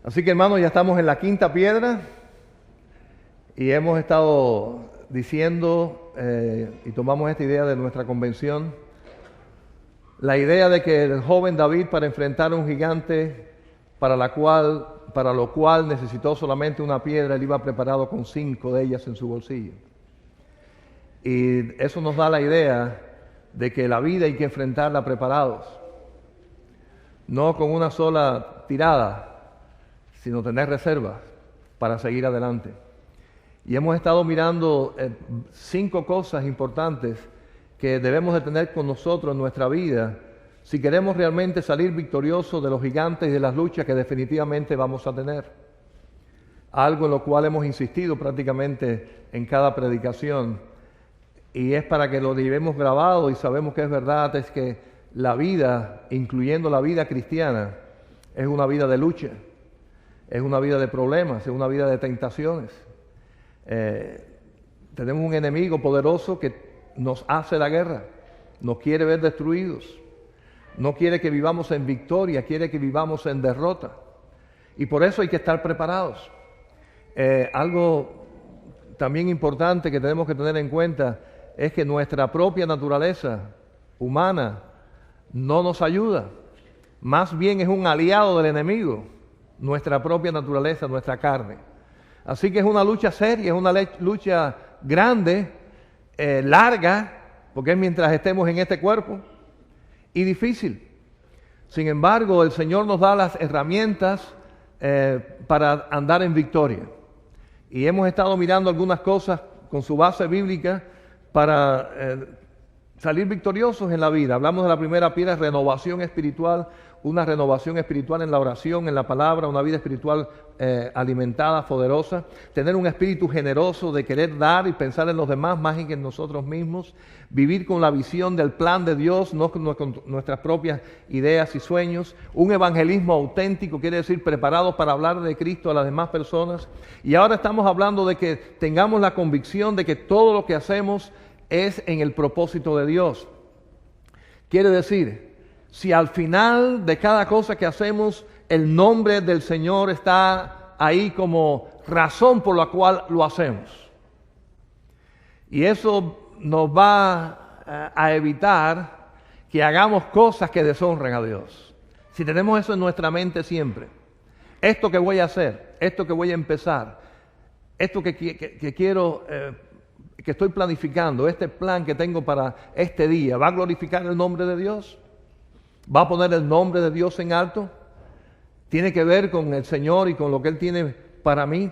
Así que, hermanos, ya estamos en la quinta piedra y hemos estado diciendo y tomamos esta idea de nuestra convención, la idea de que el joven David, para enfrentar a un gigante para lo cual necesitó solamente una piedra, él iba preparado con 5 de ellas en su bolsillo. Y eso nos da la idea de que la vida hay que enfrentarla preparados, no con una sola tirada, sino tener reservas para seguir adelante. Y hemos estado mirando 5 cosas importantes que debemos de tener con nosotros en nuestra vida si queremos realmente salir victoriosos de los gigantes y de las luchas que definitivamente vamos a tener. Algo en lo cual hemos insistido prácticamente en cada predicación, y es para que lo llevemos grabado y sabemos que es verdad, es que la vida, incluyendo la vida cristiana, es una vida de lucha, es una vida de problemas, es una vida de tentaciones. Tenemos un enemigo poderoso que nos hace la guerra, nos quiere ver destruidos, no quiere que vivamos en victoria, quiere que vivamos en derrota. Y por eso hay que estar preparados. Algo también importante que tenemos que tener en cuenta es que nuestra propia naturaleza humana no nos ayuda. Más bien es un aliado del enemigo, nuestra propia naturaleza, nuestra carne. Así que es una lucha seria, es una lucha grande, larga, porque es mientras estemos en este cuerpo, y difícil. Sin embargo, el Señor nos da las herramientas para andar en victoria. Y hemos estado mirando algunas cosas con su base bíblica para salir victoriosos en la vida. Hablamos de la primera piedra, renovación espiritual, una renovación espiritual en la oración, en la palabra, una vida espiritual alimentada, poderosa, tener un espíritu generoso de querer dar y pensar en los demás más que en nosotros mismos, vivir con la visión del plan de Dios, no con nuestras propias ideas y sueños, un evangelismo auténtico, quiere decir preparados para hablar de Cristo a las demás personas. Y ahora estamos hablando de que tengamos la convicción de que todo lo que hacemos es en el propósito de Dios. Quiere decir, si al final de cada cosa que hacemos el nombre del Señor está ahí como razón por la cual lo hacemos, y eso nos va a evitar que hagamos cosas que deshonren a Dios. Si tenemos eso en nuestra mente siempre, esto que voy a hacer, esto que voy a empezar, esto que quiero, que estoy planificando, este plan que tengo para este día, ¿va a glorificar el nombre de Dios? ¿Va a poner el nombre de Dios en alto? ¿Tiene que ver con el Señor y con lo que Él tiene para mí?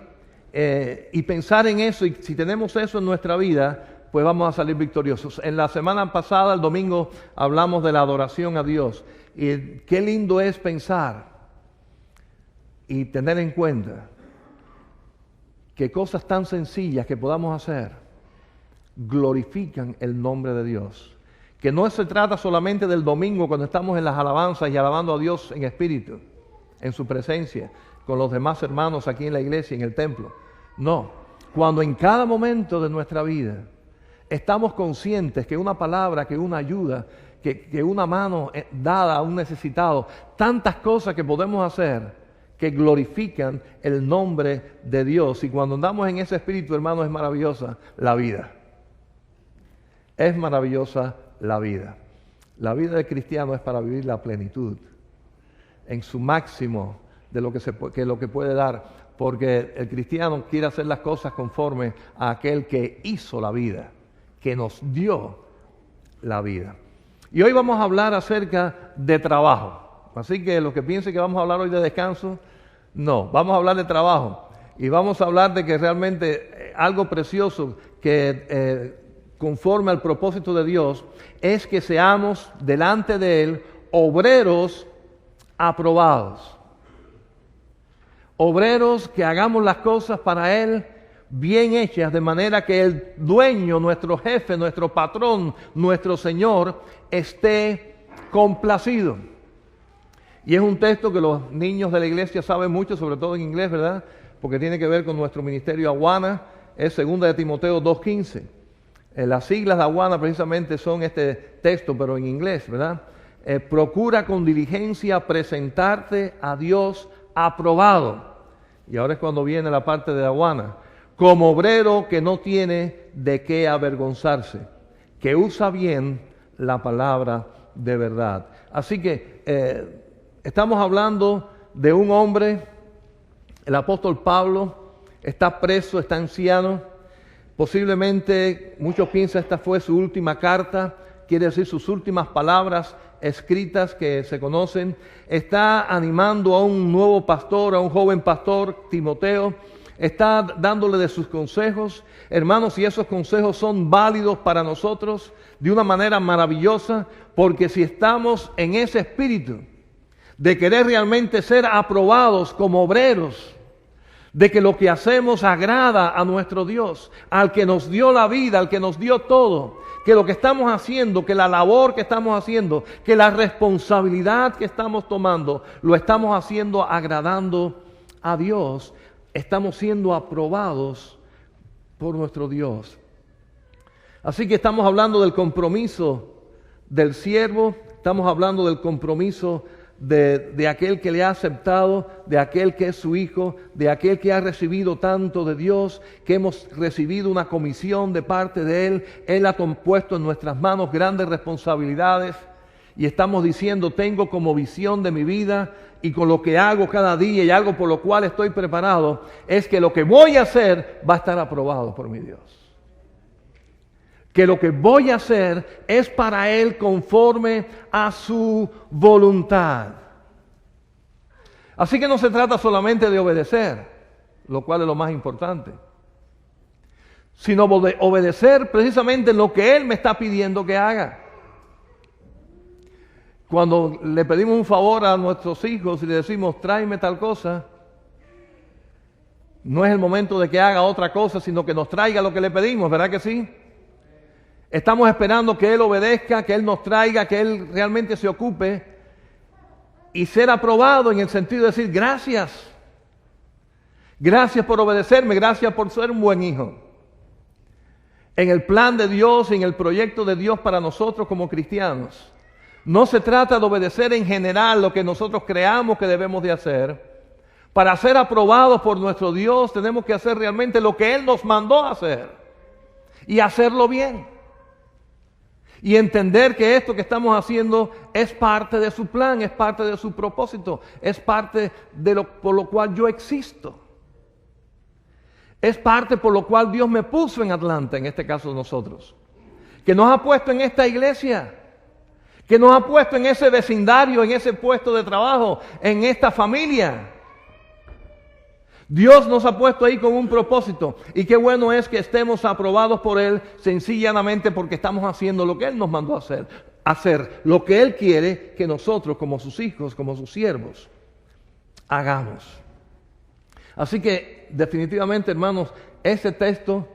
Y pensar en eso, y si tenemos eso en nuestra vida, pues vamos a salir victoriosos. En la semana pasada, el domingo, hablamos de la adoración a Dios. Y qué lindo es pensar y tener en cuenta que cosas tan sencillas que podamos hacer glorifican el nombre de Dios. Que no se trata solamente del domingo cuando estamos en las alabanzas y alabando a Dios en espíritu, en su presencia, con los demás hermanos aquí en la iglesia, en el templo. No, cuando en cada momento de nuestra vida estamos conscientes que una palabra, que una ayuda, que una mano dada a un necesitado, tantas cosas que podemos hacer que glorifican el nombre de Dios. Y cuando andamos en ese espíritu, hermano, es maravillosa la vida. Es maravillosa la vida. La vida del cristiano es para vivir la plenitud, en su máximo de lo que puede dar, porque el cristiano quiere hacer las cosas conforme a aquel que hizo la vida, que nos dio la vida. Y hoy vamos a hablar acerca de trabajo. Así que los que piensen que vamos a hablar hoy de descanso, no, vamos a hablar de trabajo. Y vamos a hablar de que realmente algo precioso que conforme al propósito de Dios es que seamos delante de Él obreros aprobados. Obreros que hagamos las cosas para Él bien hechas, de manera que el dueño, nuestro jefe, nuestro patrón, nuestro Señor, esté complacido. Y es un texto que los niños de la iglesia saben mucho, sobre todo en inglés, ¿verdad? Porque tiene que ver con nuestro ministerio Awana, es 2 de Timoteo 2:15. Las siglas de Awana precisamente son este texto, pero en inglés, ¿verdad? Procura con diligencia presentarte a Dios aprobado. Y ahora es cuando viene la parte de aduana. Como obrero que no tiene de qué avergonzarse, que usa bien la palabra de verdad. Así que estamos hablando de un hombre, el apóstol Pablo, está preso, está anciano. Posiblemente muchos piensan esta fue su última carta, quiere decir sus últimas palabras escritas que se conocen. Está animando a un nuevo pastor, a un joven pastor, Timoteo. Está dándole de sus consejos. Hermanos, y esos consejos son válidos para nosotros de una manera maravillosa, porque si estamos en ese espíritu de querer realmente ser aprobados como obreros, de que lo que hacemos agrada a nuestro Dios, al que nos dio la vida, al que nos dio todo, que lo que estamos haciendo, que la labor que estamos haciendo, que la responsabilidad que estamos tomando, lo estamos haciendo agradando a Dios, estamos siendo aprobados por nuestro Dios. Así que estamos hablando del compromiso del siervo, estamos hablando del compromiso de aquel que le ha aceptado, de aquel que es su hijo, de aquel que ha recibido tanto de Dios, que hemos recibido una comisión de parte de Él. Él ha puesto en nuestras manos grandes responsabilidades y estamos diciendo, tengo como visión de mi vida y con lo que hago cada día y algo por lo cual estoy preparado, es que lo que voy a hacer va a estar aprobado por mi Dios. Que lo que voy a hacer es para Él conforme a su voluntad. Así que no se trata solamente de obedecer, lo cual es lo más importante, sino de obedecer precisamente lo que Él me está pidiendo que haga. Cuando le pedimos un favor a nuestros hijos y le decimos, tráeme tal cosa, no es el momento de que haga otra cosa, sino que nos traiga lo que le pedimos, ¿verdad que sí? Estamos esperando que Él obedezca, que Él nos traiga, que Él realmente se ocupe y ser aprobado en el sentido de decir gracias. Gracias por obedecerme, gracias por ser un buen hijo. En el plan de Dios, en el proyecto de Dios para nosotros como cristianos, no se trata de obedecer en general lo que nosotros creamos que debemos de hacer. Para ser aprobados por nuestro Dios tenemos que hacer realmente lo que Él nos mandó a hacer y hacerlo bien. Y entender que esto que estamos haciendo es parte de su plan, es parte de su propósito, es parte de por lo cual yo existo. Es parte por lo cual Dios me puso en Atlanta, en este caso nosotros. Que nos ha puesto en esta iglesia, que nos ha puesto en ese vecindario, en ese puesto de trabajo, en esta familia. Dios nos ha puesto ahí con un propósito y qué bueno es que estemos aprobados por Él sencillamente porque estamos haciendo lo que Él nos mandó a hacer lo que Él quiere que nosotros como sus hijos, como sus siervos, hagamos. Así que definitivamente, hermanos, ese texto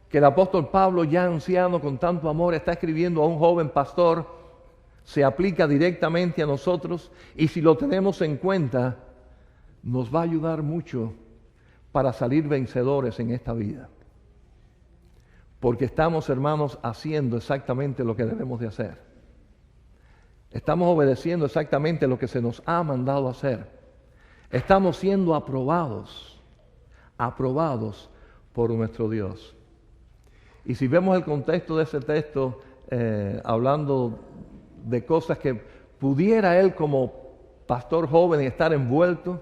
que el apóstol Pablo, ya anciano con tanto amor, está escribiendo a un joven pastor, se aplica directamente a nosotros y si lo tenemos en cuenta, nos va a ayudar mucho para salir vencedores en esta vida. Porque estamos, hermanos, haciendo exactamente lo que debemos de hacer. Estamos obedeciendo exactamente lo que se nos ha mandado hacer. Estamos siendo aprobados por nuestro Dios. Y si vemos el contexto de ese texto, hablando de cosas que pudiera él como pastor joven estar envuelto,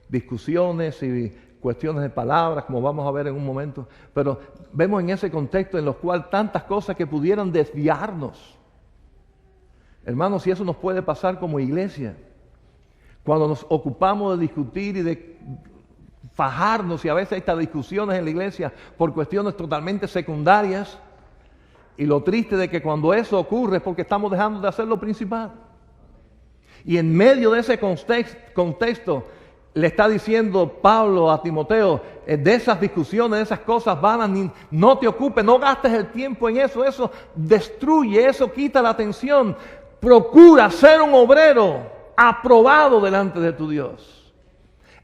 discusiones y cuestiones de palabras, como vamos a ver en un momento, pero vemos en ese contexto en los cual tantas cosas que pudieran desviarnos. Hermanos, si eso nos puede pasar como iglesia, cuando nos ocupamos de discutir y de fajarnos, y a veces hay estas discusiones en la iglesia por cuestiones totalmente secundarias, y lo triste de que cuando eso ocurre es porque estamos dejando de hacer lo principal. Y en medio de ese contexto, le está diciendo Pablo a Timoteo, de esas discusiones, de esas cosas vanas, no te ocupes, no gastes el tiempo en eso, eso destruye, eso quita la atención. Procura ser un obrero aprobado delante de tu Dios.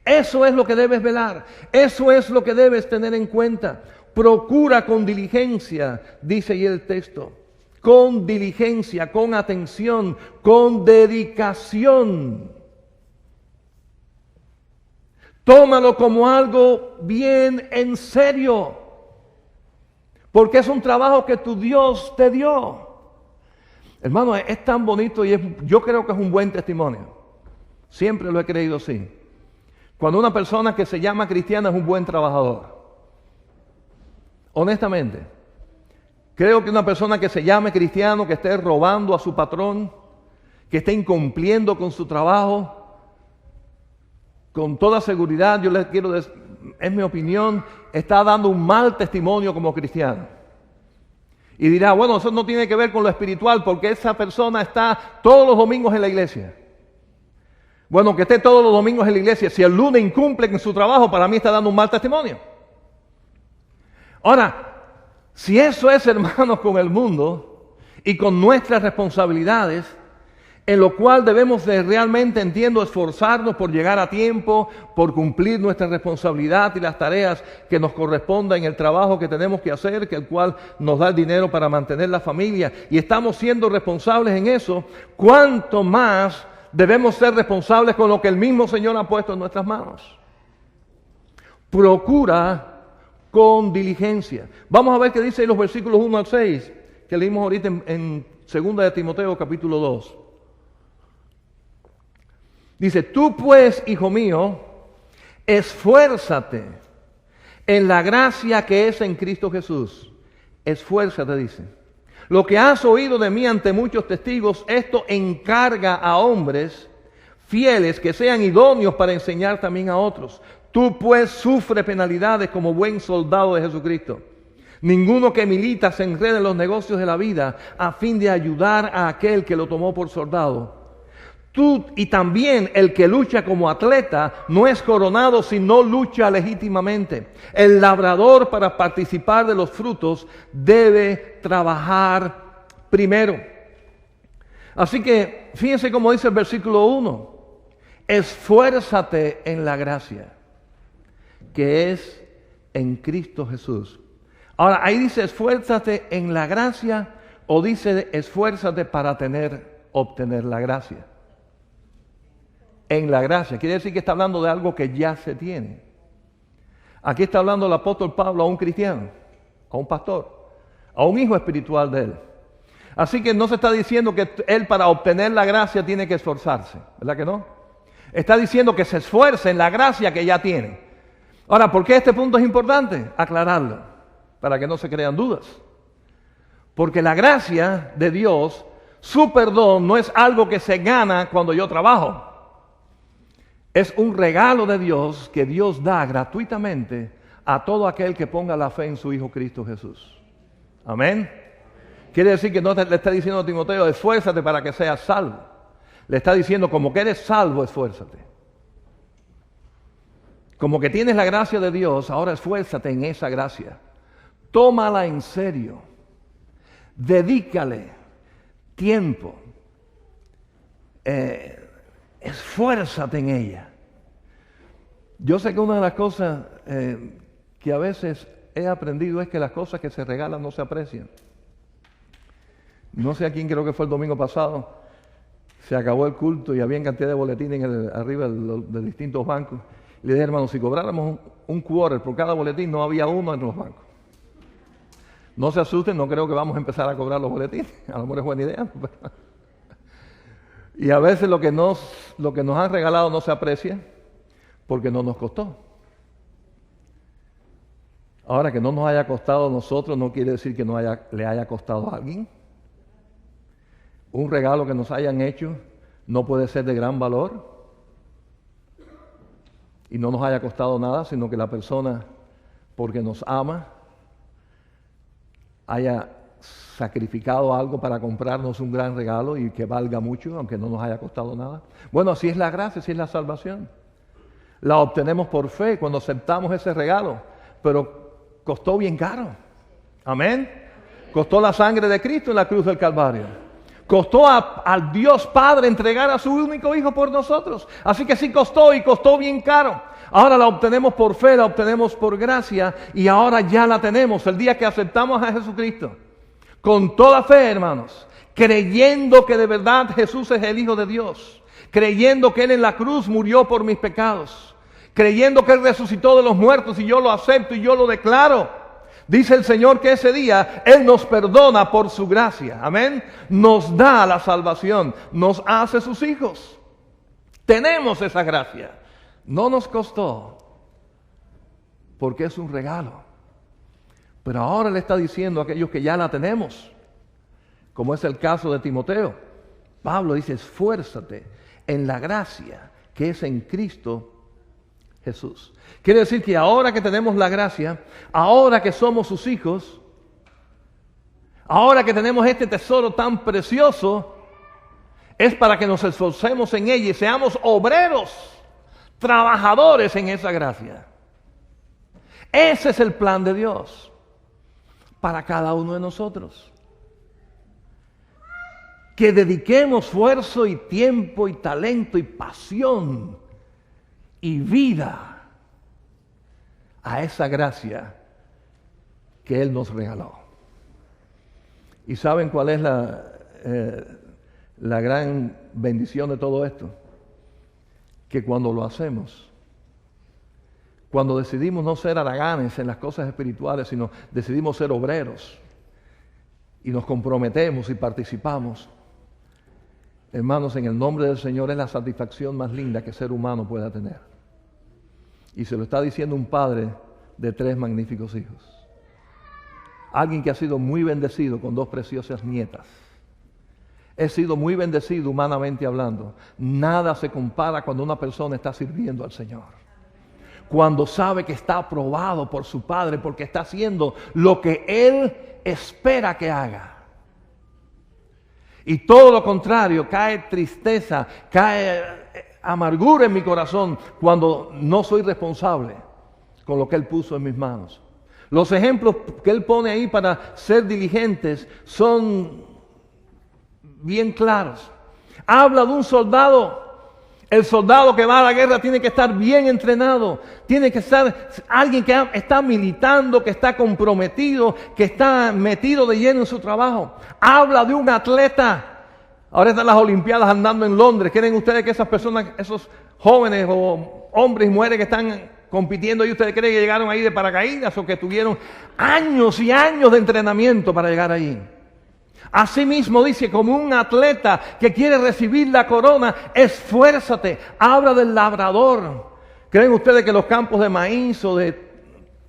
Eso es lo que debes velar, eso es lo que debes tener en cuenta. Procura con diligencia, dice ahí el texto, con diligencia, con atención, con dedicación. Tómalo como algo bien en serio, porque es un trabajo que tu Dios te dio. Hermano, es tan bonito y yo creo que es un buen testimonio. Siempre lo he creído así. Cuando una persona que se llama cristiana es un buen trabajador. Honestamente, creo que una persona que se llame cristiano, que esté robando a su patrón, que esté incumpliendo con su trabajo, con toda seguridad, yo les quiero decir, es mi opinión, está dando un mal testimonio como cristiano. Y dirá, bueno, eso no tiene que ver con lo espiritual, porque esa persona está todos los domingos en la iglesia. Bueno, que esté todos los domingos en la iglesia, si el lunes incumple en su trabajo, para mí está dando un mal testimonio. Ahora, si eso es, hermanos, con el mundo y con nuestras responsabilidades, en lo cual debemos de realmente, entiendo, esforzarnos por llegar a tiempo, por cumplir nuestra responsabilidad y las tareas que nos correspondan en el trabajo que tenemos que hacer, que el cual nos da el dinero para mantener la familia, y estamos siendo responsables en eso, ¿cuánto más debemos ser responsables con lo que el mismo Señor ha puesto en nuestras manos? Procura con diligencia. Vamos a ver qué dice en los versículos 1 al 6, que leímos ahorita en 2 de Timoteo capítulo 2. Dice, tú pues, hijo mío, esfuérzate en la gracia que es en Cristo Jesús. Esfuérzate, dice. Lo que has oído de mí ante muchos testigos, esto encarga a hombres fieles que sean idóneos para enseñar también a otros. Tú pues sufre penalidades como buen soldado de Jesucristo. Ninguno que milita se enrede en los negocios de la vida a fin de ayudar a aquel que lo tomó por soldado. Tú y también el que lucha como atleta no es coronado si no lucha legítimamente. El labrador, para participar de los frutos, debe trabajar primero. Así que fíjense cómo dice el versículo 1. Esfuérzate en la gracia que es en Cristo Jesús. Ahora, ahí dice esfuérzate en la gracia o dice esfuérzate para obtener la gracia. En la gracia, quiere decir que está hablando de algo que ya se tiene. Aquí está hablando el apóstol Pablo a un cristiano, a un pastor, a un hijo espiritual de él. Así que no se está diciendo que él para obtener la gracia tiene que esforzarse, ¿verdad que no? Está diciendo que se esfuerce en la gracia que ya tiene. Ahora, ¿por qué este punto es importante? Aclararlo, para que no se crean dudas. Porque la gracia de Dios, su perdón, no es algo que se gana cuando yo trabajo. Es un regalo de Dios que Dios da gratuitamente a todo aquel que ponga la fe en su Hijo Cristo Jesús. Amén. Quiere decir que no le está diciendo a Timoteo, esfuérzate para que seas salvo. Le está diciendo, como que eres salvo, esfuérzate. Como que tienes la gracia de Dios, ahora esfuérzate en esa gracia. Tómala en serio. Dedícale tiempo. Esfuérzate en ella. Yo sé que una de las cosas que a veces he aprendido es que las cosas que se regalan no se aprecian. No sé a quién, creo que fue el domingo pasado, se acabó el culto y había cantidad de boletines arriba de distintos bancos. Y le dije, hermano, si cobráramos un quarter por cada boletín, no había uno en los bancos. No se asusten, no creo que vamos a empezar a cobrar los boletines. A lo mejor es buena idea. Y a veces lo que nos han regalado no se aprecia porque no nos costó. Ahora, que no nos haya costado a nosotros no quiere decir que le haya costado a alguien. Un regalo que nos hayan hecho no puede ser de gran valor y no nos haya costado nada, sino que la persona, porque nos ama, haya sacrificado algo para comprarnos un gran regalo y que valga mucho, aunque no nos haya costado nada. Bueno, así es la gracia, así es la salvación. La obtenemos por fe cuando aceptamos ese regalo, pero costó bien caro. Amén. Costó la sangre de Cristo en la cruz del Calvario. Costó al Dios Padre entregar a su único Hijo por nosotros. Así que sí costó y costó bien caro. Ahora la obtenemos por fe, la obtenemos por gracia y ahora ya la tenemos el día que aceptamos a Jesucristo. Con toda fe, hermanos, creyendo que de verdad Jesús es el Hijo de Dios, creyendo que Él en la cruz murió por mis pecados, creyendo que Él resucitó de los muertos y yo lo acepto y yo lo declaro. Dice el Señor que ese día Él nos perdona por su gracia. Amén. Nos da la salvación, nos hace sus hijos. Tenemos esa gracia. No nos costó, porque es un regalo. Pero ahora le está diciendo a aquellos que ya la tenemos, como es el caso de Timoteo. Pablo dice, esfuérzate en la gracia que es en Cristo Jesús. Quiere decir que ahora que tenemos la gracia, ahora que somos sus hijos, ahora que tenemos este tesoro tan precioso, es para que nos esforcemos en ella y seamos obreros, trabajadores en esa gracia. Ese es el plan de Dios para cada uno de nosotros. Que dediquemos esfuerzo y tiempo y talento y pasión y vida a esa gracia que Él nos regaló. ¿Y saben cuál es la gran bendición de todo esto? Que cuando lo hacemos, cuando decidimos no ser haraganes en las cosas espirituales, sino decidimos ser obreros y nos comprometemos y participamos, hermanos, en el nombre del Señor es la satisfacción más linda que ser humano pueda tener. Y se lo está diciendo un padre de 3 magníficos hijos. Alguien que ha sido muy bendecido con 2 preciosas nietas. He sido muy bendecido humanamente hablando. Nada se compara cuando una persona está sirviendo al Señor. Cuando sabe que está aprobado por su Padre porque está haciendo lo que Él espera que haga. Y todo lo contrario, cae tristeza, cae amargura en mi corazón cuando no soy responsable con lo que Él puso en mis manos. Los ejemplos que Él pone ahí para ser diligentes son bien claros. Habla de un soldado. El soldado que va a la guerra tiene que estar bien entrenado, tiene que ser alguien que está militando, que está comprometido, que está metido de lleno en su trabajo. Habla de un atleta. Ahora están las Olimpiadas andando en Londres. ¿Creen ustedes que esas personas, esos jóvenes o hombres y mujeres que están compitiendo, y ustedes creen que llegaron ahí de paracaídas o que tuvieron años y años de entrenamiento para llegar ahí? Asimismo dice, como un atleta que quiere recibir la corona, esfuérzate. Habla del labrador. ¿Creen ustedes que los campos de maíz o de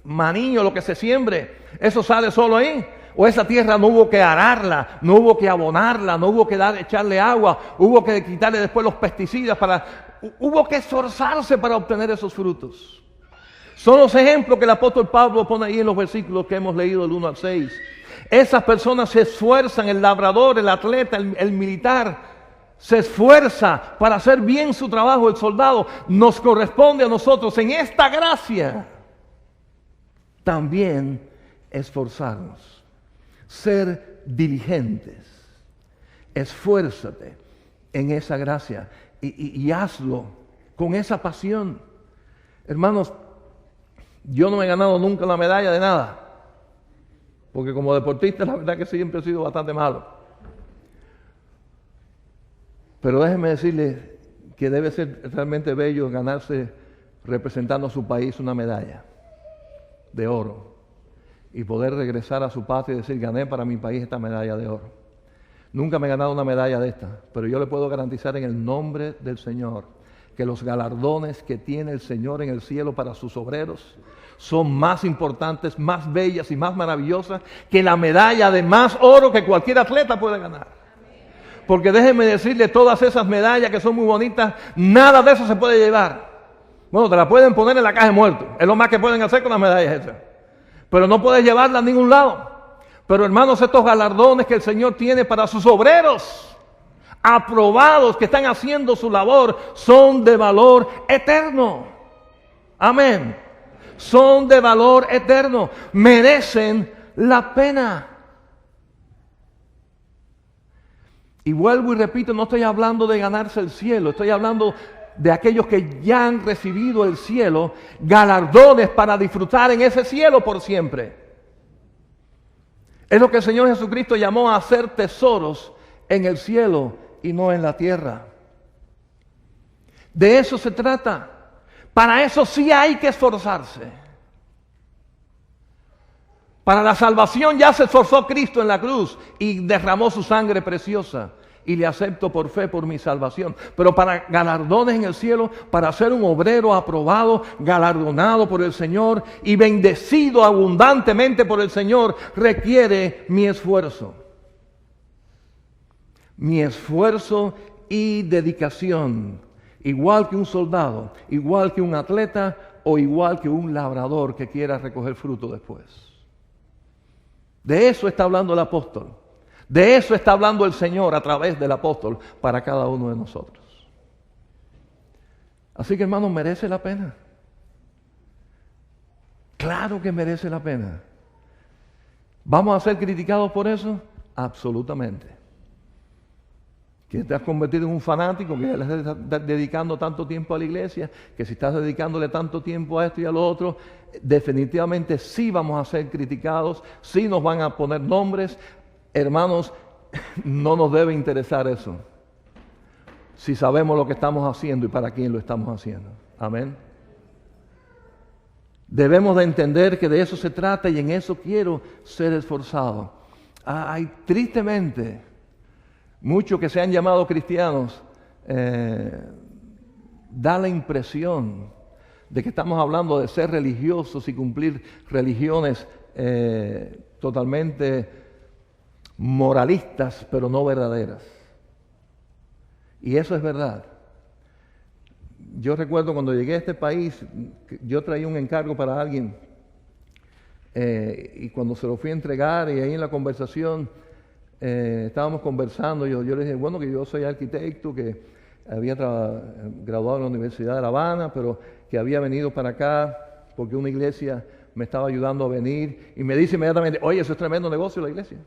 maní o lo que se siembre, eso sale solo ahí? ¿O esa tierra no hubo que ararla, no hubo que abonarla, no hubo que echarle agua, hubo que quitarle después los pesticidas, hubo que esforzarse para obtener esos frutos? Son los ejemplos que el apóstol Pablo pone ahí en los versículos que hemos leído del 1 al 6. Esas personas se esfuerzan, el labrador, el atleta, el militar, se esfuerza para hacer bien su trabajo. El soldado nos corresponde a nosotros en esta gracia también esforzarnos, ser diligentes. Esfuérzate en esa gracia y hazlo con esa pasión. Hermanos, yo no me he ganado nunca la medalla de nada. Porque como deportista la verdad que siempre he sido bastante malo. Pero déjenme decirle que debe ser realmente bello ganarse representando a su país una medalla de oro. Y poder regresar a su patria y decir, gané para mi país esta medalla de oro. Nunca me he ganado una medalla de esta, pero yo le puedo garantizar en el nombre del Señor que los galardones que tiene el Señor en el cielo para sus obreros son más importantes, más bellas y más maravillosas que la medalla de más oro que cualquier atleta puede ganar. Porque déjenme decirle, todas esas medallas que son muy bonitas, nada de eso se puede llevar. Bueno, te la pueden poner en la caja de muertos, es lo más que pueden hacer con las medallas esas. Pero no puedes llevarla a ningún lado. Pero hermanos, estos galardones que el Señor tiene para sus obreros, aprobados, que están haciendo su labor, son de valor eterno. Amén. Son de valor eterno, merecen la pena. Y vuelvo y repito, no estoy hablando de ganarse el cielo, estoy hablando de aquellos que ya han recibido el cielo, galardones para disfrutar en ese cielo por siempre. Es lo que el Señor Jesucristo llamó a hacer tesoros en el cielo y no en la tierra. De eso se trata. Para eso sí hay que esforzarse. Para la salvación ya se esforzó Cristo en la cruz y derramó su sangre preciosa. Y le acepto por fe por mi salvación. Pero para galardones en el cielo, para ser un obrero aprobado, galardonado por el Señor y bendecido abundantemente por el Señor, requiere mi esfuerzo. Mi esfuerzo y dedicación. Igual que un soldado, igual que un atleta o igual que un labrador que quiera recoger fruto después. De eso está hablando el apóstol. De eso está hablando el Señor a través del apóstol para cada uno de nosotros. Así que, hermanos, merece la pena. Claro que merece la pena. ¿Vamos a ser criticados por eso? Absolutamente. Que te has convertido en un fanático, que le estás dedicando tanto tiempo a la iglesia, que si estás dedicándole tanto tiempo a esto y a lo otro, definitivamente sí vamos a ser criticados, sí nos van a poner nombres. Hermanos, no nos debe interesar eso, si sabemos lo que estamos haciendo y para quién lo estamos haciendo. Amén. Debemos de entender que de eso se trata y en eso quiero ser esforzado. Hay tristemente muchos que se han llamado cristianos, da la impresión de que estamos hablando de ser religiosos y cumplir religiones totalmente moralistas, pero no verdaderas. Y eso es verdad. Yo recuerdo cuando llegué a este país, yo traía un encargo para alguien y cuando se lo fui a entregar y ahí en la conversación estábamos conversando, yo le dije, bueno, que yo soy arquitecto, que había graduado en la Universidad de La Habana, pero que había venido para acá porque una iglesia me estaba ayudando a venir, y me dice inmediatamente, oye, eso es tremendo negocio la iglesia.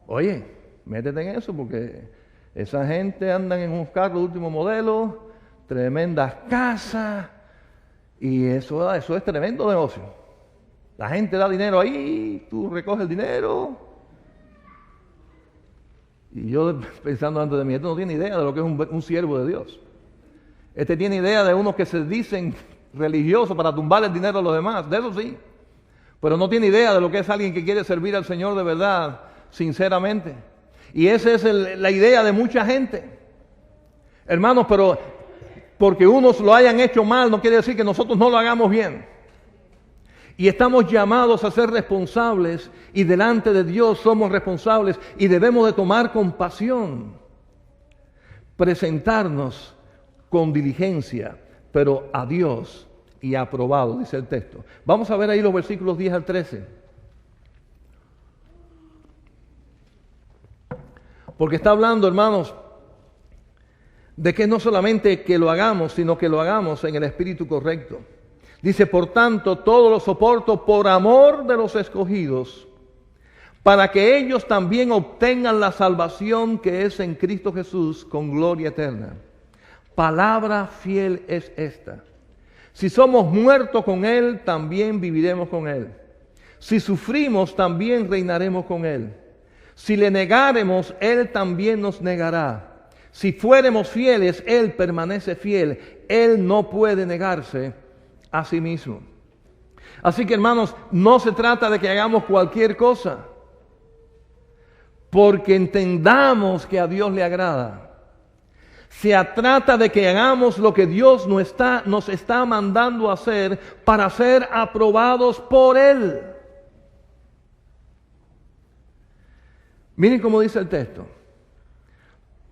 Oye, métete en eso porque esa gente andan en unos carros de último modelo, tremendas casas, y eso es tremendo negocio. La gente da dinero ahí, tú recoges el dinero. Y yo pensando antes de mí, este no tiene idea de lo que es un siervo de Dios. Este tiene idea de unos que se dicen religiosos para tumbar el dinero a los demás, de eso sí. Pero no tiene idea de lo que es alguien que quiere servir al Señor de verdad, sinceramente. Y esa es la idea de mucha gente. Hermanos, pero porque unos lo hayan hecho mal no quiere decir que nosotros no lo hagamos bien. Y estamos llamados a ser responsables y delante de Dios somos responsables y debemos de tomar compasión, presentarnos con diligencia, pero a Dios y aprobado, dice el texto. Vamos a ver ahí los versículos 10 al 13. Porque está hablando, hermanos, de que no solamente que lo hagamos, sino que lo hagamos en el espíritu correcto. Dice, por tanto, todo lo soporto por amor de los escogidos, para que ellos también obtengan la salvación que es en Cristo Jesús con gloria eterna. Palabra fiel es esta. Si somos muertos con Él, también viviremos con Él. Si sufrimos, también reinaremos con Él. Si le negáremos, Él también nos negará. Si fuéremos fieles, Él permanece fiel. Él no puede negarse a sí mismo. Así que, hermanos, no se trata de que hagamos cualquier cosa, porque entendamos que a Dios le agrada. Se trata de que hagamos lo que Dios nos está mandando a hacer para ser aprobados por Él. Miren cómo dice el texto.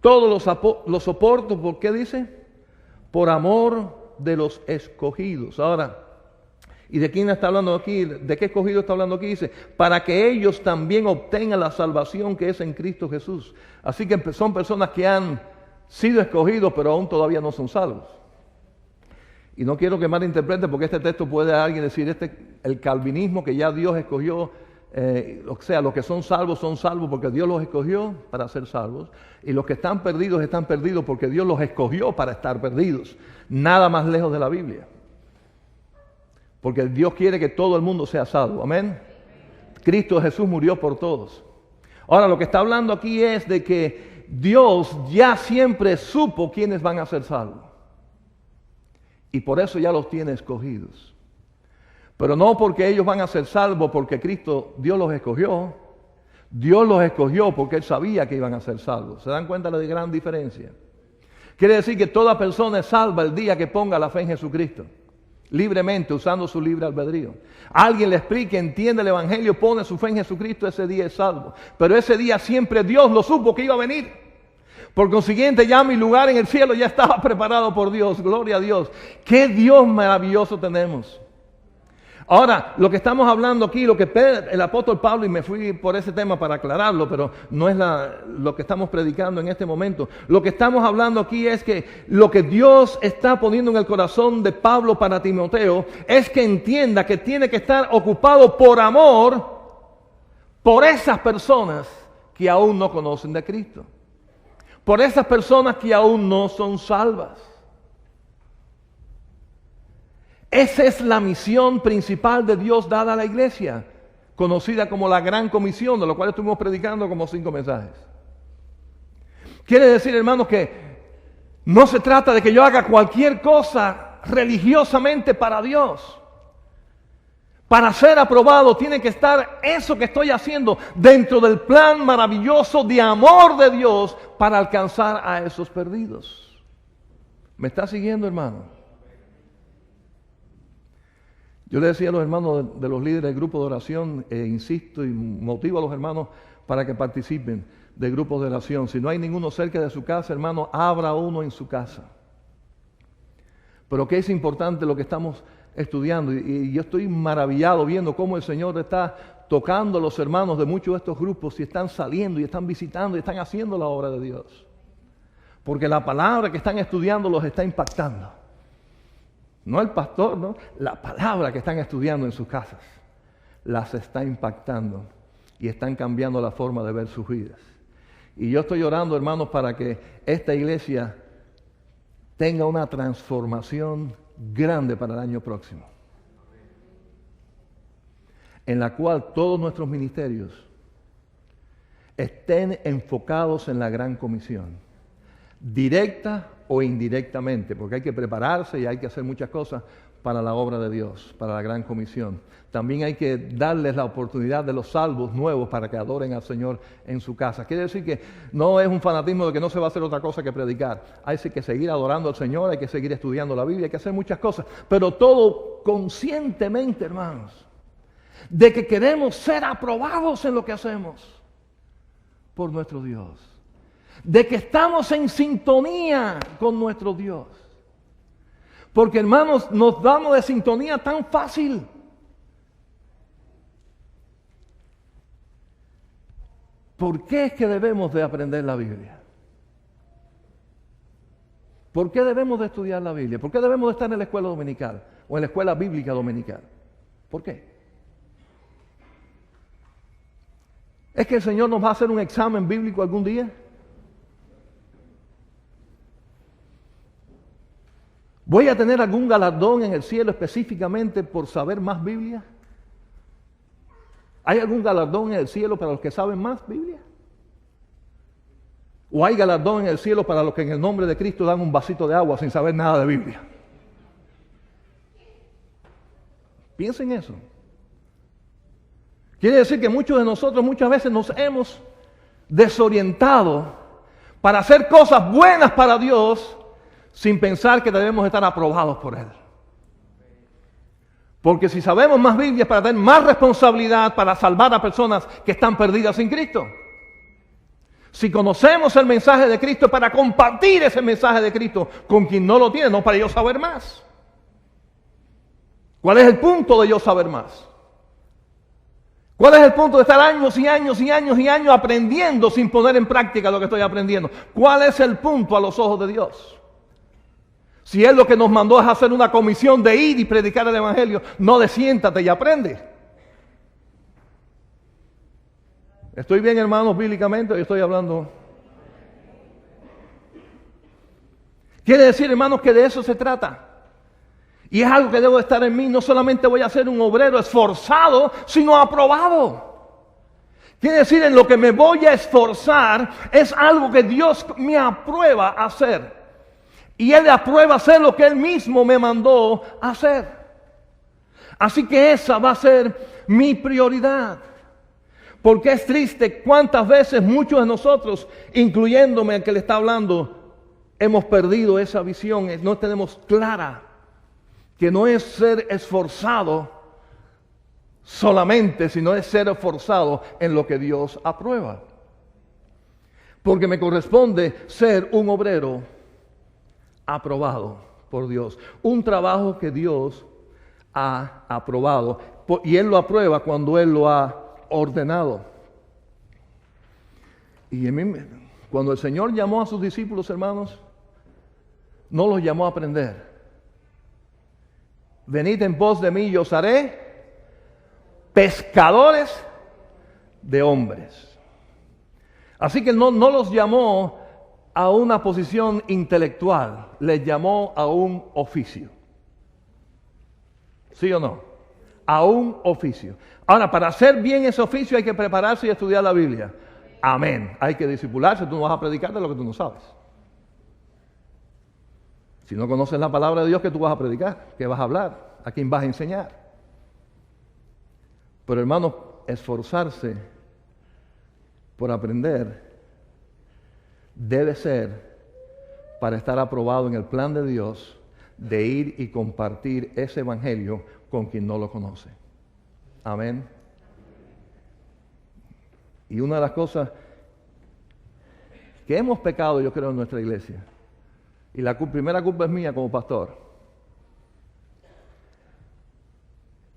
Todos los soporto, ¿por qué dice? Por amor de los escogidos. Ahora, ¿y de quién está hablando aquí? ¿De qué escogido está hablando aquí? Dice, para que ellos también obtengan la salvación que es en Cristo Jesús. Así que son personas que han sido escogidos, pero aún todavía no son salvos. Y no quiero que malinterpreten, porque este texto puede a alguien decir, el calvinismo que ya Dios escogió, o sea, los que son salvos porque Dios los escogió para ser salvos, y los que están perdidos porque Dios los escogió para estar perdidos. Nada más lejos de la Biblia. Porque Dios quiere que todo el mundo sea salvo. Amén. Cristo Jesús murió por todos. Ahora, lo que está hablando aquí es de que Dios ya siempre supo quiénes van a ser salvos. Y por eso ya los tiene escogidos. Pero no porque ellos van a ser salvos, porque Dios los escogió. Dios los escogió porque Él sabía que iban a ser salvos. ¿Se dan cuenta de la gran diferencia? Quiere decir que toda persona es salva el día que ponga la fe en Jesucristo. Libremente, usando su libre albedrío. Alguien le explique, entiende el Evangelio, pone su fe en Jesucristo, ese día es salvo. Pero ese día siempre Dios lo supo que iba a venir. Por consiguiente, ya mi lugar en el cielo ya estaba preparado por Dios. Gloria a Dios. ¡Qué Dios maravilloso tenemos! Ahora, lo que estamos hablando aquí, lo que el apóstol Pablo, y me fui por ese tema para aclararlo, pero no es lo que estamos predicando en este momento. Lo que estamos hablando aquí es que lo que Dios está poniendo en el corazón de Pablo para Timoteo es que entienda que tiene que estar ocupado por amor por esas personas que aún no conocen de Cristo. Por esas personas que aún no son salvas. Esa es la misión principal de Dios dada a la iglesia, conocida como la Gran Comisión, de lo cual estuvimos predicando como 5 mensajes. Quiere decir, hermanos, que no se trata de que yo haga cualquier cosa religiosamente para Dios. Para ser aprobado tiene que estar eso que estoy haciendo dentro del plan maravilloso de amor de Dios para alcanzar a esos perdidos. ¿Me está siguiendo, hermano? Yo le decía a los hermanos de los líderes del grupo de oración, insisto y motivo a los hermanos para que participen de grupos de oración. Si no hay ninguno cerca de su casa, hermano, abra uno en su casa. Pero que es importante lo que estamos estudiando, y yo estoy maravillado viendo cómo el Señor está tocando a los hermanos de muchos de estos grupos y están saliendo y están visitando y están haciendo la obra de Dios. Porque la palabra que están estudiando los está impactando. No el pastor, no, la palabra que están estudiando en sus casas las está impactando y están cambiando la forma de ver sus vidas. Y yo estoy orando, hermanos, para que esta iglesia tenga una transformación grande para el año próximo, en la cual todos nuestros ministerios estén enfocados en la Gran Comisión, directa o indirectamente, porque hay que prepararse y hay que hacer muchas cosas para la obra de Dios, para la Gran Comisión. También hay que darles la oportunidad de los salvos nuevos para que adoren al Señor en su casa. Quiere decir que no es un fanatismo de que no se va a hacer otra cosa que predicar. Hay que seguir adorando al Señor, hay que seguir estudiando la Biblia, hay que hacer muchas cosas, pero todo conscientemente, hermanos, de que queremos ser aprobados en lo que hacemos por nuestro Dios. De que estamos en sintonía con nuestro Dios. Porque, hermanos, nos damos de sintonía tan fácil. ¿Por qué es que debemos de aprender la Biblia? ¿Por qué debemos de estudiar la Biblia? ¿Por qué debemos de estar en la escuela dominical o en la escuela bíblica dominical? ¿Por qué? ¿Es que el Señor nos va a hacer un examen bíblico algún día? ¿Voy a tener algún galardón en el cielo específicamente por saber más Biblia? ¿Hay algún galardón en el cielo para los que saben más Biblia? ¿O hay galardón en el cielo para los que en el nombre de Cristo dan un vasito de agua sin saber nada de Biblia? Piensen eso. Quiere decir que muchos de nosotros muchas veces nos hemos desorientado para hacer cosas buenas para Dios sin pensar que debemos estar aprobados por Él. Porque si sabemos más Biblia es para tener más responsabilidad para salvar a personas que están perdidas sin Cristo. Si conocemos el mensaje de Cristo es para compartir ese mensaje de Cristo con quien no lo tiene, no para yo saber más. ¿Cuál es el punto de yo saber más? ¿Cuál es el punto de estar años y años y años y años aprendiendo sin poner en práctica lo que estoy aprendiendo? ¿Cuál es el punto a los ojos de Dios? Si Él lo que nos mandó es hacer una comisión de ir y predicar el Evangelio, no de siéntate y aprende. ¿Estoy bien, hermanos, bíblicamente o estoy hablando? Quiere decir, hermanos, que de eso se trata. Y es algo que debo estar en mí. No solamente voy a ser un obrero esforzado, sino aprobado. Quiere decir, en lo que me voy a esforzar es algo que Dios me aprueba hacer. Y Él aprueba hacer lo que Él mismo me mandó a hacer. Así que esa va a ser mi prioridad. Porque es triste cuántas veces muchos de nosotros, incluyéndome al que le está hablando, hemos perdido esa visión. No tenemos clara que no es ser esforzado solamente, sino es ser esforzado en lo que Dios aprueba. Porque me corresponde ser un obrero aprobado por Dios. Un trabajo que Dios ha aprobado. Y Él lo aprueba cuando Él lo ha ordenado. Y cuando el Señor llamó a sus discípulos, hermanos, no los llamó a aprender. Venid en pos de mí y os haré pescadores de hombres. Así que no los llamó a una posición intelectual, les llamó a un oficio. ¿Sí o no? A un oficio. Ahora, para hacer bien ese oficio hay que prepararse y estudiar la Biblia. Amén. Hay que discipularse, tú no vas a predicar de lo que tú no sabes. Si no conoces la palabra de Dios, ¿qué tú vas a predicar? ¿Qué vas a hablar? ¿A quién vas a enseñar? Pero hermanos, esforzarse por aprender debe ser para estar aprobado en el plan de Dios de ir y compartir ese evangelio con quien no lo conoce. Amén. Y una de las cosas que hemos pecado, yo creo, en nuestra iglesia, y la primera culpa es mía como pastor,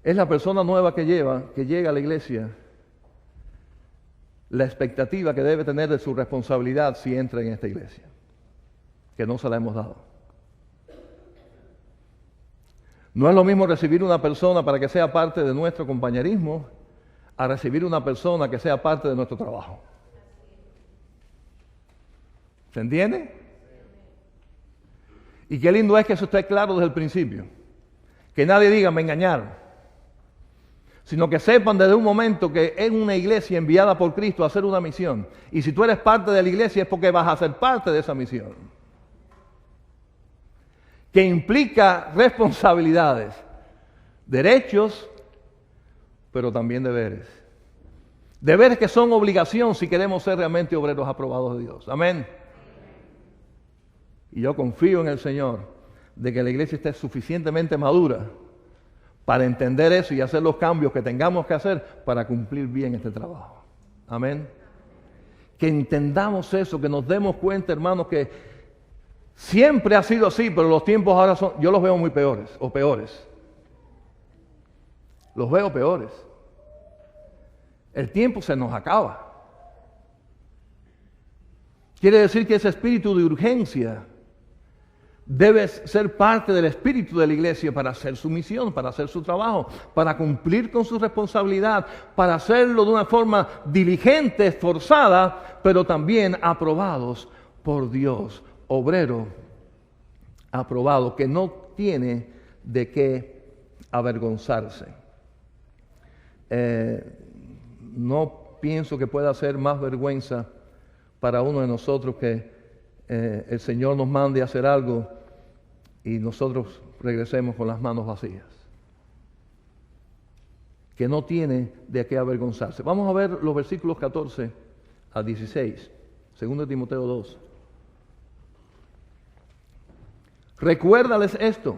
es la persona nueva que llega a la iglesia, la expectativa que debe tener de su responsabilidad si entra en esta iglesia, que no se la hemos dado. No es lo mismo recibir una persona para que sea parte de nuestro compañerismo a recibir una persona que sea parte de nuestro trabajo. ¿Se entiende? Y qué lindo es que eso esté claro desde el principio. Que nadie diga, me engañaron. Sino que sepan desde un momento que es una iglesia enviada por Cristo a hacer una misión. Y si tú eres parte de la iglesia es porque vas a ser parte de esa misión. Que implica responsabilidades, derechos, pero también deberes. Deberes que son obligación si queremos ser realmente obreros aprobados de Dios. Amén. Y yo confío en el Señor de que la iglesia esté suficientemente madura para entender eso y hacer los cambios que tengamos que hacer para cumplir bien este trabajo. Amén. Que entendamos eso, que nos demos cuenta, hermanos, que siempre ha sido así, pero los tiempos ahora yo los veo muy peores, o peores. Los veo peores. El tiempo se nos acaba. Quiere decir que ese espíritu de urgencia debe ser parte del espíritu de la iglesia para hacer su misión, para hacer su trabajo, para cumplir con su responsabilidad, para hacerlo de una forma diligente, esforzada, pero también aprobados por Dios. Obrero aprobado, que no tiene de qué avergonzarse. No pienso que pueda ser más vergüenza para uno de nosotros que el Señor nos mande a hacer algo y nosotros regresemos con las manos vacías. Que no tiene de qué avergonzarse. Vamos a ver los versículos 14 a 16, 2 Timoteo 2. Recuérdales esto,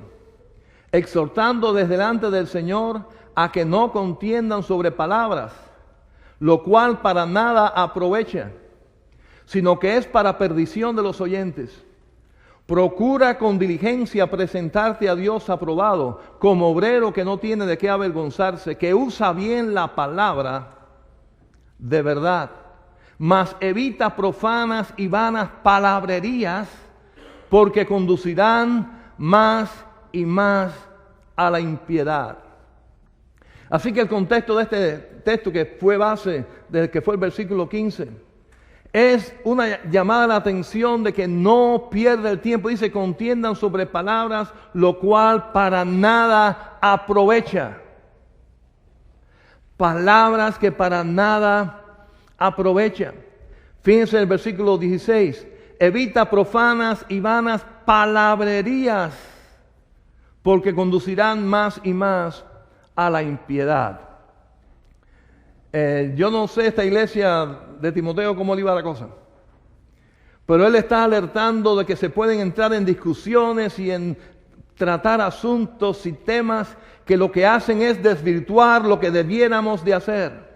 exhortando desde delante del Señor a que no contiendan sobre palabras, lo cual para nada aprovecha, sino que es para perdición de los oyentes. Procura con diligencia presentarte a Dios aprobado, como obrero que no tiene de qué avergonzarse, que usa bien la palabra de verdad, mas evita profanas y vanas palabrerías, porque conducirán más y más a la impiedad. Así que el contexto de este texto, que fue base del que fue el versículo 15, es una llamada a la atención de que no pierda el tiempo. Dice, contiendan sobre palabras, lo cual para nada aprovecha. Palabras que para nada aprovechan. Fíjense en el versículo 16. evita profanas y vanas palabrerías, porque conducirán más y más a la impiedad. Yo no sé esta iglesia de Timoteo cómo le iba la cosa, pero él está alertando de que se pueden entrar en discusiones y en tratar asuntos y temas que lo que hacen es desvirtuar lo que debiéramos de hacer.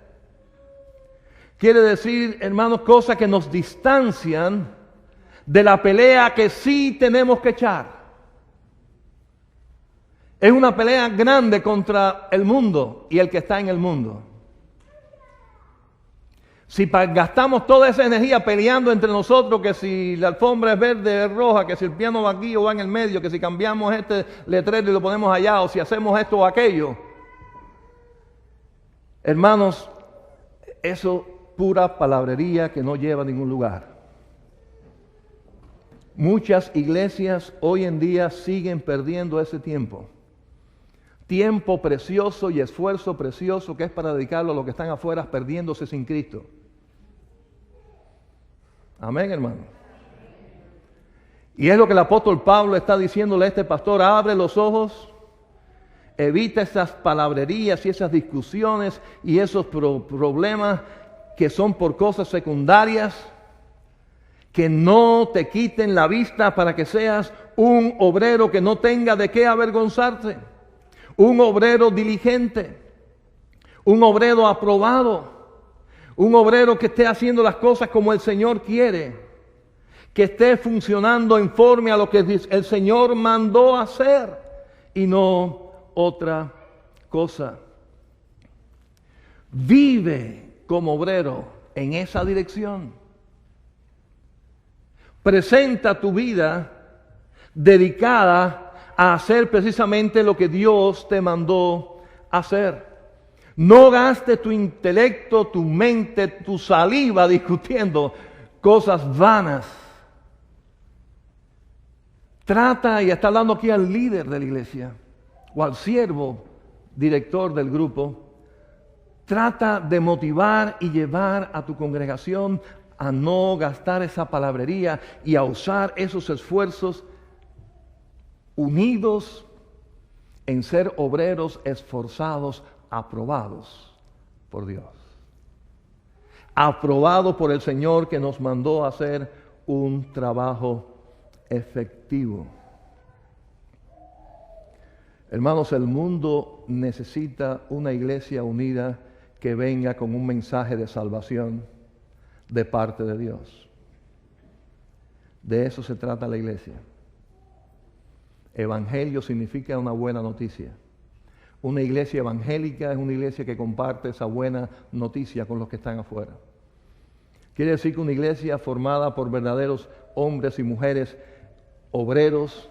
Quiere decir, hermanos, cosas que nos distancian de la pelea que sí tenemos que echar. Es una pelea grande contra el mundo y el que está en el mundo. Si gastamos toda esa energía peleando entre nosotros, que si la alfombra es verde o es roja, que si el piano va aquí o va en el medio, que si cambiamos este letrero y lo ponemos allá, o si hacemos esto o aquello, hermanos, eso pura palabrería que no lleva a ningún lugar. Muchas iglesias hoy en día siguen perdiendo ese tiempo. Tiempo precioso y esfuerzo precioso que es para dedicarlo a los que están afuera perdiéndose sin Cristo. Amén, hermano. Y es lo que el apóstol Pablo está diciéndole a este pastor: abre los ojos, evita esas palabrerías y esas discusiones y esos problemas que son por cosas secundarias, que no te quiten la vista para que seas un obrero que no tenga de qué avergonzarse. Un obrero diligente, un obrero aprobado, un obrero que esté haciendo las cosas como el Señor quiere, que esté funcionando en forma a lo que el Señor mandó hacer y no otra cosa. Vive como obrero en esa dirección. Presenta tu vida dedicada a hacer precisamente lo que Dios te mandó hacer. No gastes tu intelecto, tu mente, tu saliva discutiendo cosas vanas. Trata, y está hablando aquí al líder de la iglesia o al siervo director del grupo, trata de motivar y llevar a tu congregación a no gastar esa palabrería y a usar esos esfuerzos unidos en ser obreros esforzados, aprobados por Dios. Aprobados por el Señor, que nos mandó a hacer un trabajo efectivo. Hermanos, el mundo necesita una iglesia unida que venga con un mensaje de salvación de parte de Dios. De eso se trata la iglesia. Evangelio significa una buena noticia. Una iglesia evangélica es una iglesia que comparte esa buena noticia con los que están afuera. Quiere decir que una iglesia formada por verdaderos hombres y mujeres obreros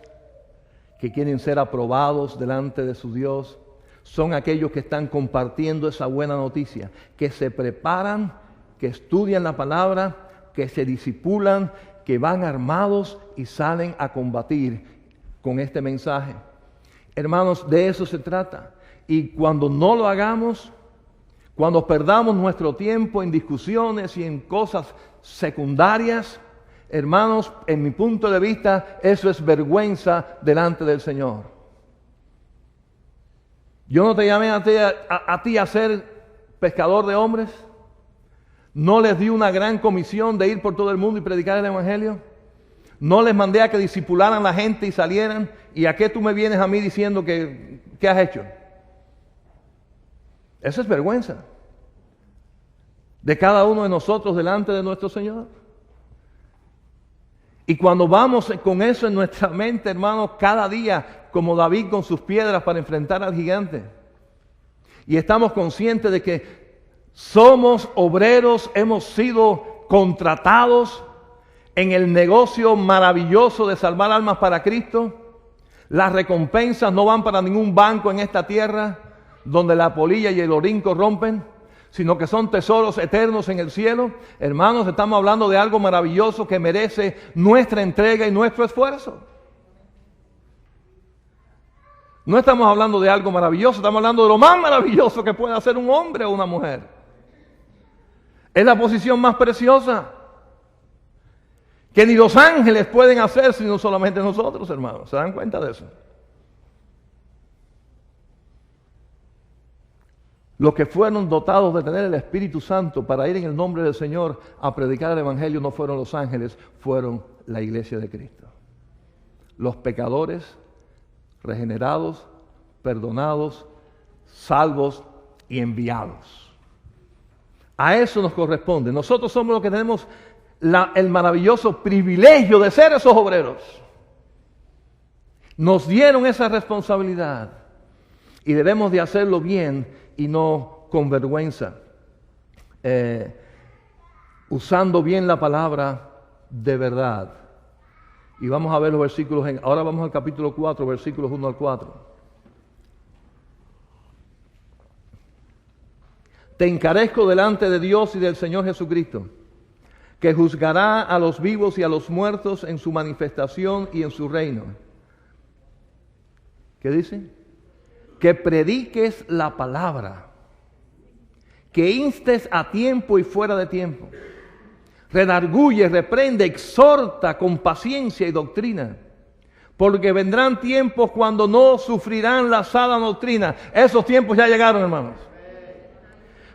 que quieren ser aprobados delante de su Dios, son aquellos que están compartiendo esa buena noticia, que se preparan, que estudian la palabra, que se discipulan, que van armados y salen a combatir con este mensaje. Hermanos, de eso se trata. Y cuando no lo hagamos, cuando perdamos nuestro tiempo en discusiones y en cosas secundarias, hermanos, en mi punto de vista, eso es vergüenza delante del Señor. Yo no te llamé a ti a ser pescador de hombres. No les di una gran comisión de ir por todo el mundo y predicar el Evangelio. No les mandé a que discipularan a la gente y salieran. ¿Y a qué tú me vienes a mí diciendo que has hecho? Eso es vergüenza de cada uno de nosotros delante de nuestro Señor. Y cuando vamos con eso en nuestra mente, hermanos, cada día, como David con sus piedras para enfrentar al gigante, y estamos conscientes de que somos obreros, hemos sido contratados en el negocio maravilloso de salvar almas para Cristo. Las recompensas no van para ningún banco en esta tierra donde la polilla y el orín corrompen, sino que son tesoros eternos en el cielo. Hermanos, estamos hablando de algo maravilloso que merece nuestra entrega y nuestro esfuerzo. No estamos hablando de algo maravilloso, estamos hablando de lo más maravilloso que puede hacer un hombre o una mujer. Es la posición más preciosa. que ni los ángeles pueden hacer, sino solamente nosotros, hermanos. ¿Se dan cuenta de eso? Los que fueron dotados de tener el Espíritu Santo para ir en el nombre del Señor a predicar el Evangelio no fueron los ángeles, fueron la iglesia de Cristo. Los pecadores regenerados, perdonados, salvos y enviados. A eso nos corresponde. Nosotros somos los que tenemos el maravilloso privilegio de ser esos obreros. Nos dieron esa responsabilidad y debemos de hacerlo bien y no con vergüenza, usando bien la palabra de verdad. Y vamos a ver los versículos, ahora vamos al capítulo 4, versículos 1 al 4. Te encarezco delante de Dios y del Señor Jesucristo, que juzgará a los vivos y a los muertos en su manifestación y en su reino. ¿Qué dice? Que prediques la palabra, que instes a tiempo y fuera de tiempo, redarguye, reprende, exhorta con paciencia y doctrina, porque vendrán tiempos cuando no sufrirán la sana doctrina. Esos tiempos ya llegaron, hermanos.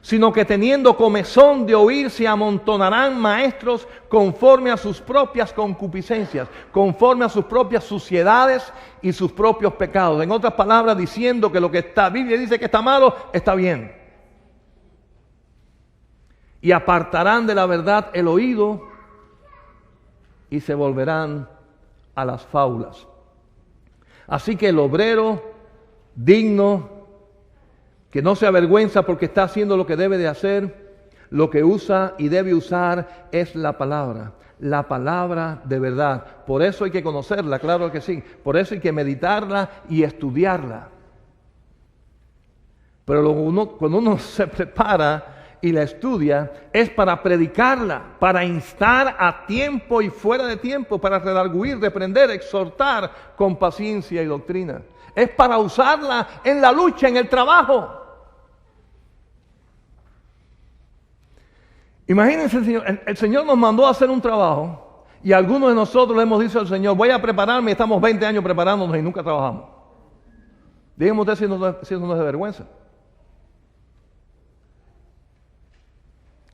Sino que teniendo comezón de oír, se amontonarán maestros conforme a sus propias concupiscencias, conforme a sus propias suciedades y sus propios pecados. En otras palabras, diciendo que lo que la Biblia dice que está malo, está bien. Y apartarán de la verdad el oído y se volverán a las fábulas. Así que el obrero digno, que no se avergüenza porque está haciendo lo que debe de hacer, lo que usa y debe usar es la palabra de verdad. Por eso hay que conocerla, claro que sí. Por eso hay que meditarla y estudiarla. Pero cuando uno se prepara y la estudia, es para predicarla, para instar a tiempo y fuera de tiempo, para redarguir, reprender, exhortar con paciencia y doctrina. Es para usarla en la lucha, en el trabajo. Imagínense, el Señor nos mandó a hacer un trabajo y algunos de nosotros le hemos dicho al Señor, voy a prepararme, estamos 20 años preparándonos y nunca trabajamos. Díganme ustedes si eso no es de vergüenza.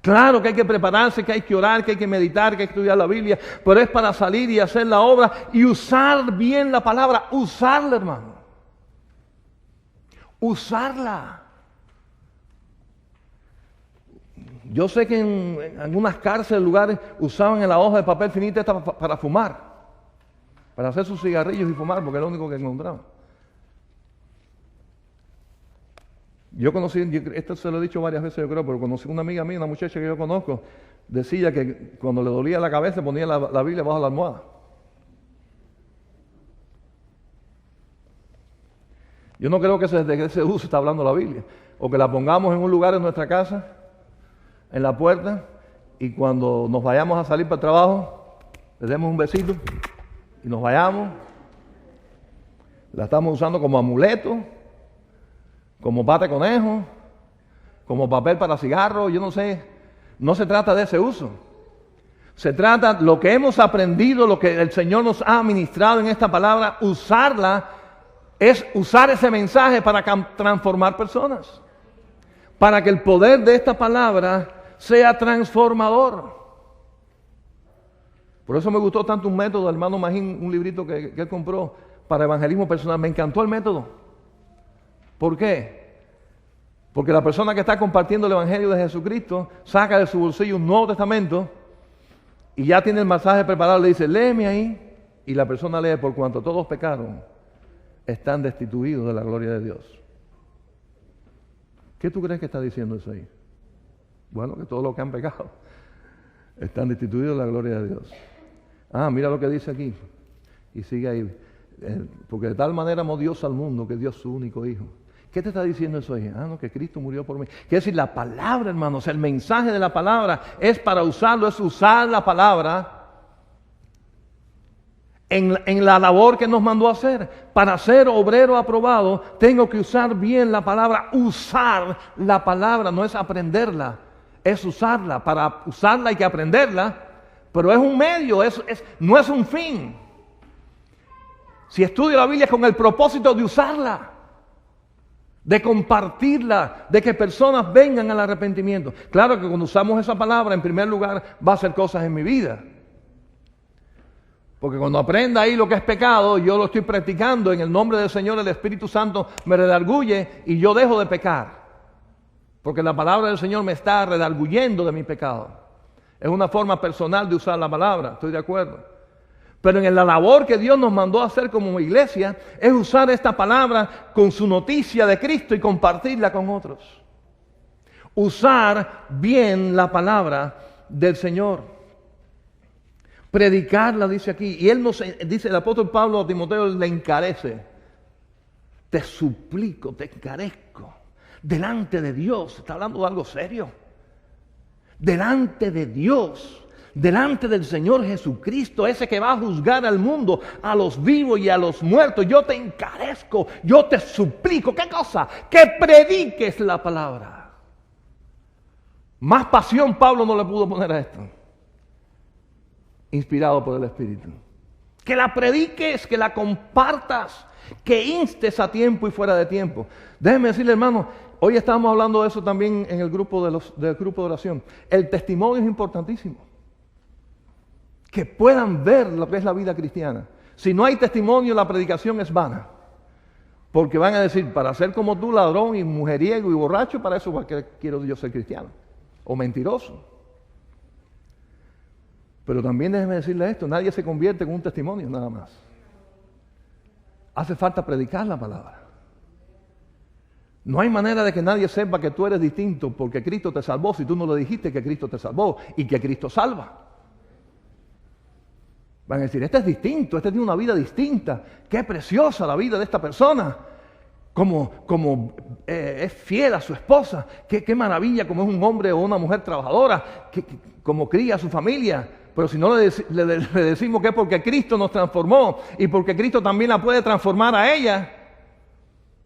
Claro que hay que prepararse, que hay que orar, que hay que meditar, que hay que estudiar la Biblia, pero es para salir y hacer la obra y usar bien la palabra, usarla, hermano. Usarla. Yo sé que en algunas cárceles, lugares, usaban la hoja de papel finita esta para fumar, para hacer sus cigarrillos y fumar, porque es lo único que encontraban. Yo conocí, esto se lo he dicho varias veces yo creo, pero conocí una amiga mía, una muchacha que yo conozco, decía que cuando le dolía la cabeza ponía la Biblia bajo la almohada. Yo no creo que de ese uso está hablando la Biblia, o que la pongamos en un lugar en nuestra casa, en la puerta, y cuando nos vayamos a salir para el trabajo, le demos un besito y nos vayamos. La estamos usando como amuleto, como pata de conejo, como papel para cigarros, yo no sé. No se trata de ese uso. Se trata de lo que hemos aprendido, lo que el Señor nos ha ministrado en esta palabra, usarla, es usar ese mensaje para transformar personas. Para que el poder de esta palabra sea transformador. Por eso me gustó tanto un método, hermano Magín, un librito que él compró para evangelismo personal. Me encantó el método. ¿Por qué? Porque la persona que está compartiendo el evangelio de Jesucristo saca de su bolsillo un Nuevo Testamento y ya tiene el mensaje preparado, le dice, léeme ahí, y la persona lee, por cuanto todos pecaron, están destituidos de la gloria de Dios. ¿Qué tú crees que está diciendo eso ahí? Bueno, que todos los que han pecado están destituidos de la gloria de Dios. Ah, mira lo que dice aquí. Y sigue ahí. Porque de tal manera amó Dios al mundo que dio su único Hijo. ¿Qué te está diciendo eso ahí? Ah, no, que Cristo murió por mí. Quiere decir, la palabra, hermanos, el mensaje de la palabra es para usarlo, es usar la palabra en la labor que nos mandó a hacer. Para ser obrero aprobado, tengo que usar bien la palabra. Usar la palabra no es aprenderla, es usarla. Para usarla hay que aprenderla, pero es un medio, no es un fin. Si estudio la Biblia es con el propósito de usarla, de compartirla, de que personas vengan al arrepentimiento. Claro que cuando usamos esa palabra, en primer lugar, va a hacer cosas en mi vida. Porque cuando aprenda ahí lo que es pecado, yo lo estoy practicando en el nombre del Señor, el Espíritu Santo me redarguye y yo dejo de pecar. Porque la palabra del Señor me está redarguyendo de mi pecado. Es una forma personal de usar la palabra, estoy de acuerdo. Pero en la labor que Dios nos mandó a hacer como iglesia, es usar esta palabra con su noticia de Cristo y compartirla con otros. Usar bien la palabra del Señor. Predicarla, dice aquí. Y él nos dice, el apóstol Pablo a Timoteo le encarece. Te suplico, te encarezco. Delante de Dios, está hablando de algo serio. Delante de Dios, delante del Señor Jesucristo, ese que va a juzgar al mundo, a los vivos y a los muertos. Yo te encarezco, yo te suplico. ¿Qué cosa? Que prediques la palabra. Más pasión Pablo no le pudo poner a esto. Inspirado por el Espíritu. Que la prediques, que la compartas, que instes a tiempo y fuera de tiempo. Déjeme decirle, hermano, hoy estábamos hablando de eso también en el grupo del grupo de oración. El testimonio es importantísimo. Que puedan ver lo que es la vida cristiana. Si no hay testimonio, la predicación es vana. Porque van a decir, para ser como tú, ladrón y mujeriego y borracho, para eso quiero yo ser cristiano. O mentiroso. Pero también déjeme decirle esto, nadie se convierte con un testimonio nada más. Hace falta predicar la palabra. No hay manera de que nadie sepa que tú eres distinto porque Cristo te salvó si tú no le dijiste que Cristo te salvó y que Cristo salva. Van a decir, este es distinto, este tiene una vida distinta. Qué preciosa la vida de esta persona. Como es fiel a su esposa. Qué maravilla como es un hombre o una mujer trabajadora. Como cría a su familia. Pero si no le decimos que es porque Cristo nos transformó y porque Cristo también la puede transformar a ella,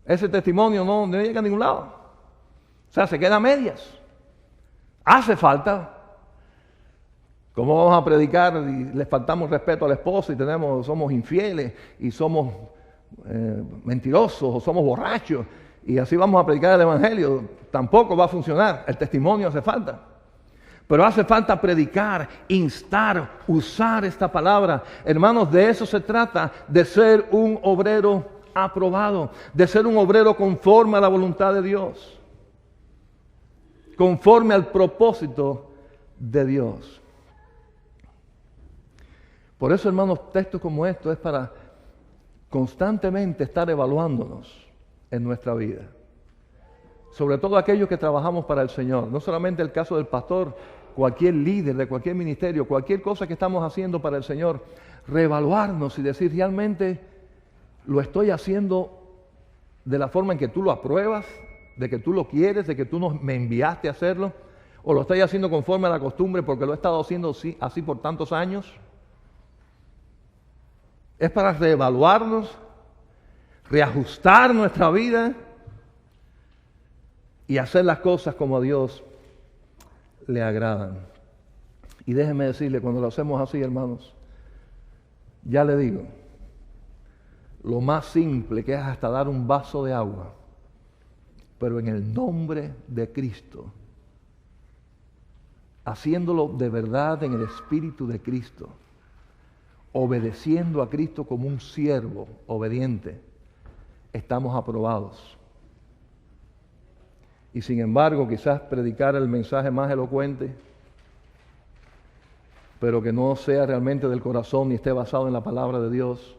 ese testimonio no llega a ningún lado. O sea, se queda a medias. Hace falta. ¿Cómo vamos a predicar y les faltamos respeto al esposo y somos infieles y somos mentirosos o somos borrachos y así vamos a predicar el Evangelio? Tampoco va a funcionar. El testimonio hace falta. Pero hace falta predicar, instar, usar esta palabra. Hermanos, de eso se trata, de ser un obrero aprobado, de ser un obrero conforme a la voluntad de Dios, conforme al propósito de Dios. Por eso, hermanos, textos como estos es para constantemente estar evaluándonos en nuestra vida. Sobre todo aquellos que trabajamos para el Señor. No solamente el caso del pastor, cualquier líder de cualquier ministerio, cualquier cosa que estamos haciendo para el Señor, reevaluarnos y decir, ¿realmente lo estoy haciendo de la forma en que tú lo apruebas, de que tú lo quieres, de que tú me enviaste a hacerlo? ¿O lo estoy haciendo conforme a la costumbre porque lo he estado haciendo así por tantos años? Es para reevaluarnos, reajustar nuestra vida y hacer las cosas como a Dios le agradan. Y déjenme decirle, cuando lo hacemos así, hermanos, ya le digo, lo más simple que es hasta dar un vaso de agua, pero en el nombre de Cristo, haciéndolo de verdad en el Espíritu de Cristo, obedeciendo a Cristo como un siervo obediente, estamos aprobados. Y sin embargo, quizás predicar el mensaje más elocuente, pero que no sea realmente del corazón ni esté basado en la palabra de Dios,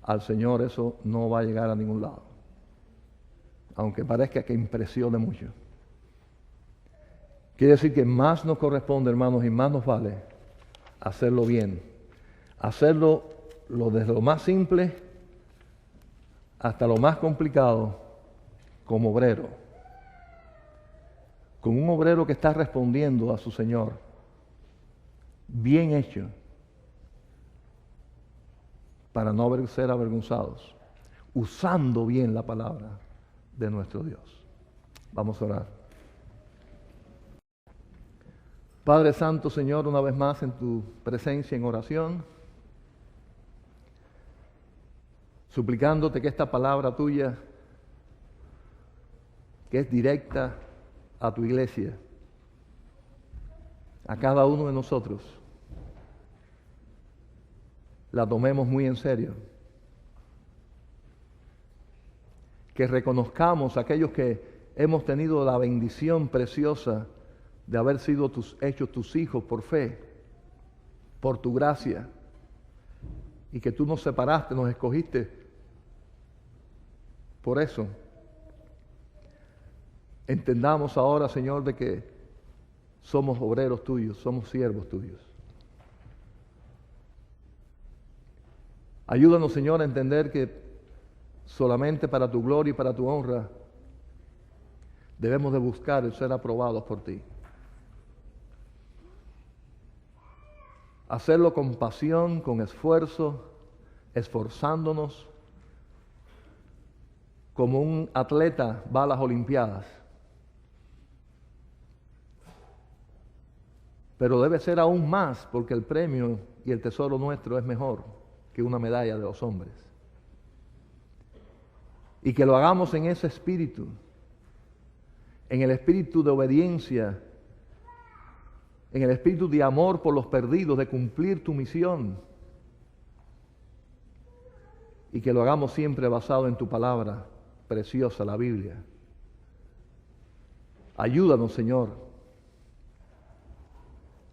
al Señor eso no va a llegar a ningún lado. Aunque parezca que impresione mucho. Quiere decir que más nos corresponde, hermanos, y más nos vale hacerlo bien. Hacerlo desde lo más simple hasta lo más complicado como obrero. Con un obrero que está respondiendo a su Señor. Bien hecho. Para no ser avergonzados. Usando bien la palabra de nuestro Dios. Vamos a orar. Padre Santo, Señor, una vez más en tu presencia en oración, suplicándote que esta palabra tuya, que es directa a tu iglesia, a cada uno de nosotros, la tomemos muy en serio. Que reconozcamos a aquellos que hemos tenido la bendición preciosa de haber sido hechos tus hijos por fe, por tu gracia, y que tú nos separaste, nos escogiste por eso. Entendamos ahora, Señor, de que somos obreros tuyos, somos siervos tuyos. Ayúdanos, Señor, a entender que solamente para tu gloria y para tu honra debemos de buscar el ser aprobados por ti. Hacerlo con pasión, con esfuerzo, esforzándonos, como un atleta va a las Olimpiadas. Pero debe ser aún más, porque el premio y el tesoro nuestro es mejor que una medalla de los hombres. Y que lo hagamos en ese espíritu, en el espíritu de obediencia, en el espíritu de amor por los perdidos, de cumplir tu misión. Y que lo hagamos siempre basado en tu palabra preciosa, la Biblia. Ayúdanos, Señor.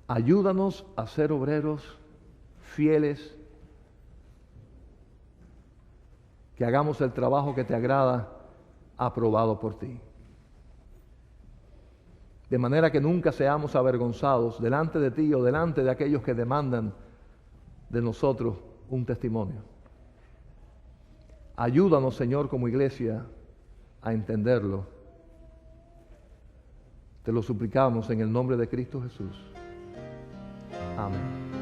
Ayúdanos a ser obreros fieles, que hagamos el trabajo que te agrada, aprobado por ti. De manera que nunca seamos avergonzados delante de ti o delante de aquellos que demandan de nosotros un testimonio. Ayúdanos, Señor, como iglesia, a entenderlo. Te lo suplicamos en el nombre de Cristo Jesús. Amén.